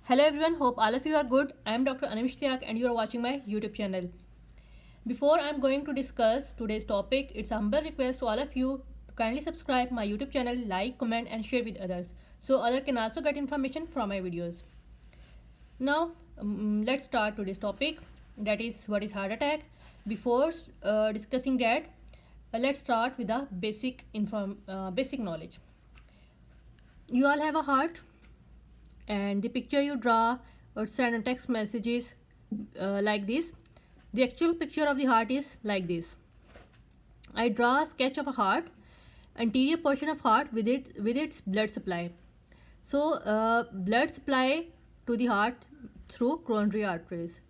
Hello everyone, hope all of you are good. I am Dr. Anam Ishtiaq and you are watching my YouTube channel. Before I am going to discuss today's topic, it's a humble request to all of you to kindly subscribe my YouTube channel, like, comment and share with others so others can also get information from my videos. Now let's start today's topic, that is what is heart attack. Before discussing that, let's start with the basic knowledge. You all have a heart, and the picture you draw or send a text messages like this. The actual picture of the heart is like this. I draw a sketch of a heart, anterior portion of heart with its blood supply. So blood supply to the heart through coronary arteries.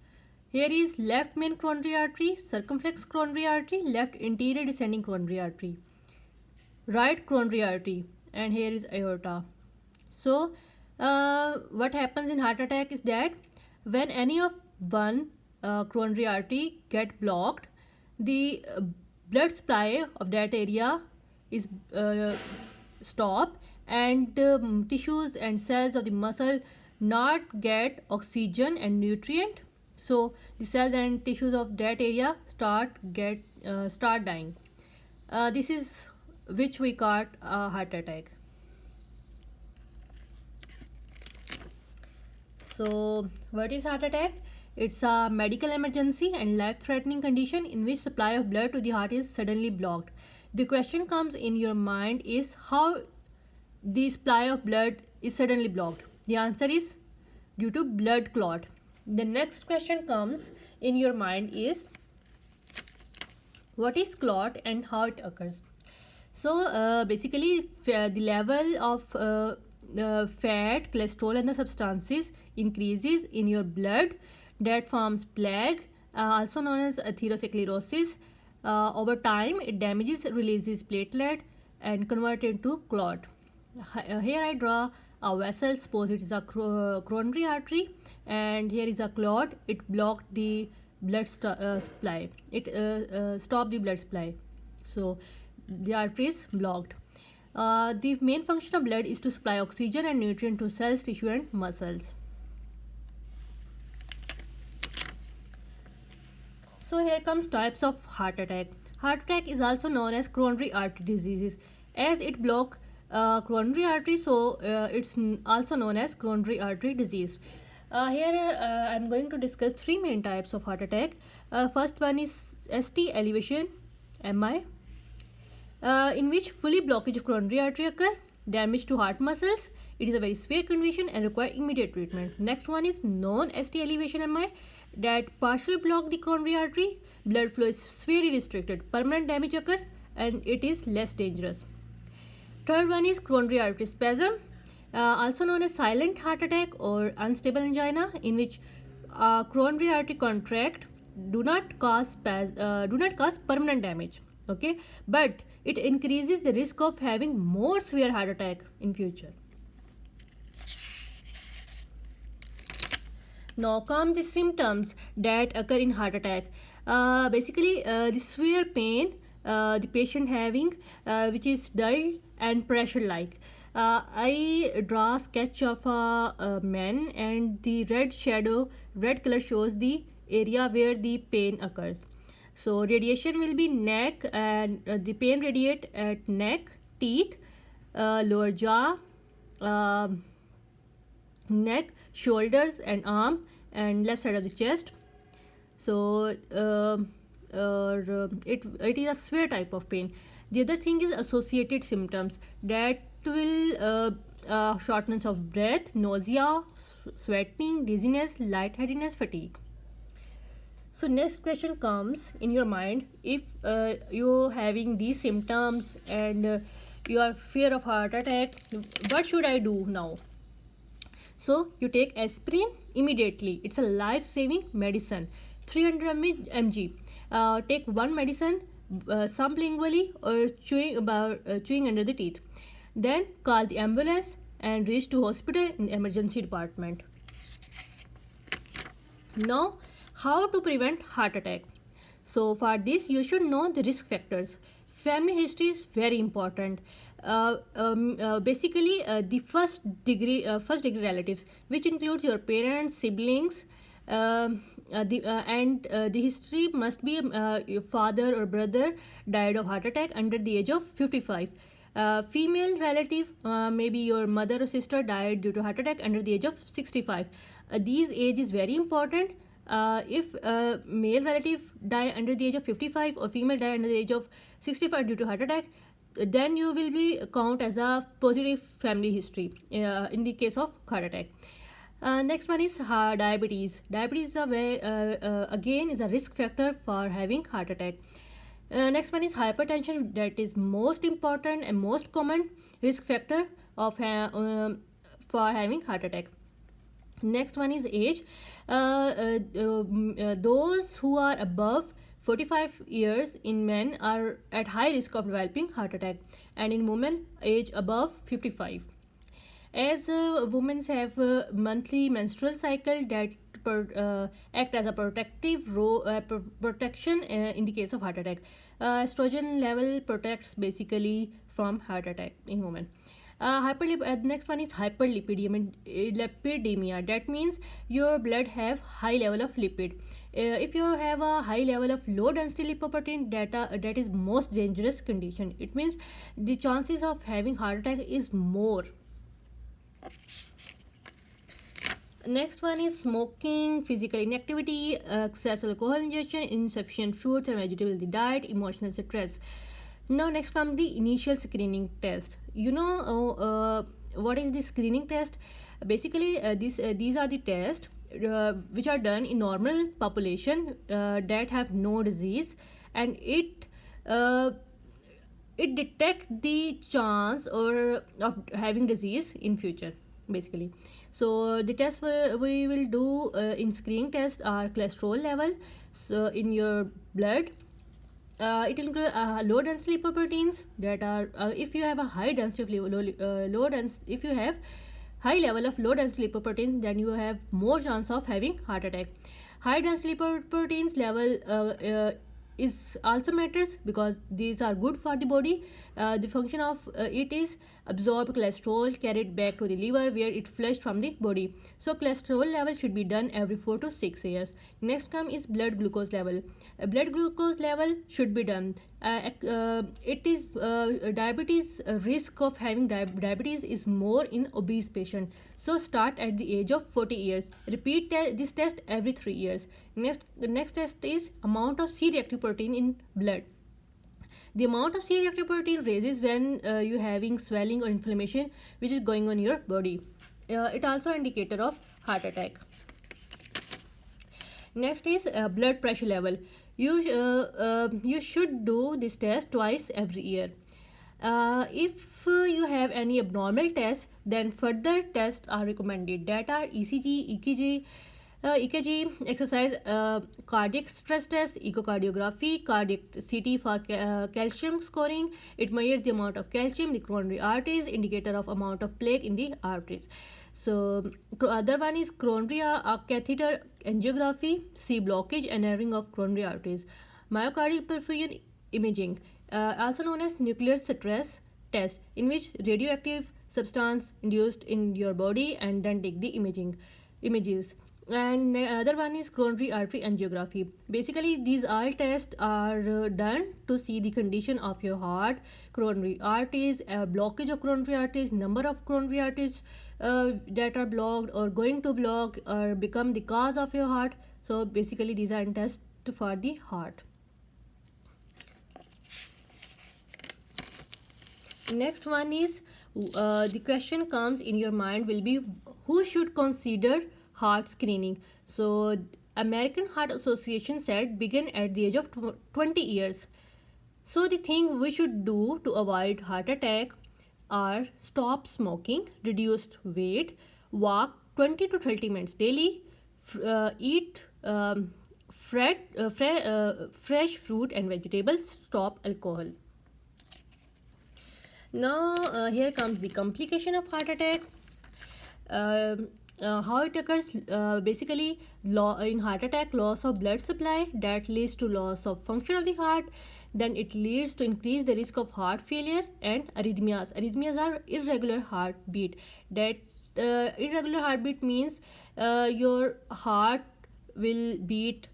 Here is left main coronary artery, circumflex coronary artery, left interior descending coronary artery, right coronary artery, and here is aorta. So what happens in heart attack is that when any of one coronary artery get blocked, the blood supply of that area is stop, and tissues and cells of the muscle not get oxygen and nutrient. So the cells and tissues of that area start dying. This is which we call a heart attack. So what is heart attack? It's a medical emergency and life-threatening condition in which supply of blood to the heart is suddenly blocked. The question comes in your mind is how the supply of blood is suddenly blocked. The answer is due to blood clot. The next question comes in your mind is what is clot and how it occurs. So basically the level of fat, cholesterol and the substances increases in your blood that forms plaque, also known as atherosclerosis. Over time it damages, releases platelet and convert into clot. Here I draw a vessel. Suppose it is a coronary artery and here is a clot. It blocked the blood supply. It stopped the blood supply. So the artery is blocked. The main function of blood is to supply oxygen and nutrient to cells, tissue and muscles. So here comes types of heart attack. Heart attack is also known as coronary artery diseases. As it block coronary artery, so it's also known as coronary artery disease. Here I'm going to discuss three main types of heart attack. First one is ST elevation MI, in which fully blockage of coronary artery occur, damage to heart muscles. It is a very severe condition and require immediate treatment. Next one is non-ST elevation MI, that partially block the coronary artery, blood flow is severely restricted, permanent damage occur and it is less dangerous. Third one is coronary artery spasm, also known as silent heart attack or unstable angina, in which coronary artery contract do not cause permanent damage, okay, but it increases the risk of having more severe heart attack in future. Now come the symptoms that occur in heart attack. Basically the severe pain the patient having, which is dull and pressure like. I draw a sketch of a man, and the red color shows the area where the pain occurs. So radiation will be neck, and the pain radiate at neck, teeth, lower jaw, neck, shoulders and arm and left side of the chest. So it is a severe type of pain. The other thing is associated symptoms that will shortness of breath, nausea, sweating, dizziness, lightheadedness, fatigue. So next question comes in your mind, if you having these symptoms and you are fear of heart attack, what should I do now? So you take aspirin immediately. It's a life-saving medicine. 300 mg. Take one medicine sublingually or chewing under the teeth. Then call the ambulance and reach to hospital in emergency department. Now, how to prevent heart attack? So for this you should know the risk factors. family history is very important. Basically, the first degree relatives, which includes your parents, siblings, the history must be your father or brother died of heart attack under the age of 55. Female relative, maybe your mother or sister died due to heart attack under the age of 65. These age is very important. If a male relative die under the age of 55 or female die under the age of 65 due to heart attack, then you will be count as a positive family history in the case of heart attack. Next one is diabetes. Diabetes is again is a risk factor for having heart attack. Next one is hypertension. That is most important and most common risk factor of for having heart attack. Next one is age. Those who are above 45 years in men are at high risk of developing heart attack, and in women age above 55. As women have a monthly menstrual cycle that act as a protection in the case of heart attack. Estrogen level protects basically from heart attack in women. Next one is hyperlipidemia. That means your blood have high level of lipid. If you have a high level of low density lipoprotein, that is most dangerous condition. It means the chances of having heart attack is more. Next one is smoking, physical inactivity, excess alcohol ingestion, insufficient fruits and vegetables in the diet, emotional stress. Now next comes the initial screening test. What is the screening test? Basically, these are the tests which are done in normal population that have no disease, and it detects the chance of having disease in future, basically. So the tests we will do in screening test are cholesterol level, so in your blood. It includes low density lipoproteins that are if you have a high density of if you have high level of low density lipoproteins, then you have more chance of having heart attack. High density lipoproteins level is also matters because these are good for the body. The function of it is absorb cholesterol, carried back to the liver where it flushed from the body. So cholesterol level should be done every 4 to 6 years. Next come is blood glucose level. Blood glucose level should be done. It is diabetes risk of having diabetes is more in obese patient. So start at the age of 40 years. Repeat this test every 3 years. The next test is amount of C-reactive protein in blood. The amount of C-reactive protein raises when you having swelling or inflammation which is going on your body. It also indicator of heart attack. Next is blood pressure level. You should do this test twice every year. If you have any abnormal tests, then further tests are recommended. That are ECG, EKG, exercise, cardiac stress test, echocardiography, cardiac CT for calcium scoring. It measures the amount of calcium, the coronary arteries, indicator of amount of plaque in the arteries. So other one is coronary catheter angiography, see blockage and narrowing of coronary arteries. Myocardial perfusion imaging, also known as nuclear stress test, in which radioactive substance induced in your body and then take the images. And the other one is coronary artery angiography. Basically, these all tests are done to see the condition of your heart, coronary arteries, blockage of coronary arteries, number of coronary arteries that are blocked or going to block or become the cause of your heart. So basically, these are tests for the heart. Next one is the question comes in your mind will be who should consider heart screening. So American Heart Association said begin at the age of 20 years. So the thing we should do to avoid heart attack are stop smoking, reduce weight, walk 20 to 30 minutes daily, eat fresh fruit and vegetables, stop alcohol. Now here comes the complication of heart attack. how it occurs. Basically, in heart attack, loss of blood supply that leads to loss of function of the heart. Then it leads to increase the risk of heart failure and arrhythmias. Arrhythmias are irregular heartbeat. That irregular heartbeat means your heart will beat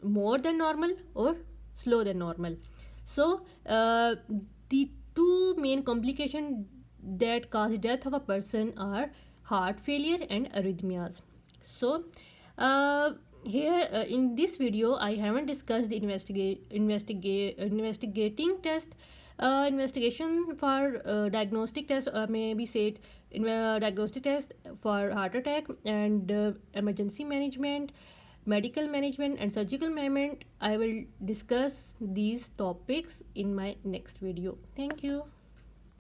more than normal or slow than normal. So the two main complications that cause the death of a person are heart failure and arrhythmias. So here in this video I haven't discussed the investigating test, investigation for diagnostic test, maybe say it in diagnostic test for heart attack, and emergency management, medical management, and surgical management. I will discuss these topics in my next video. Thank you.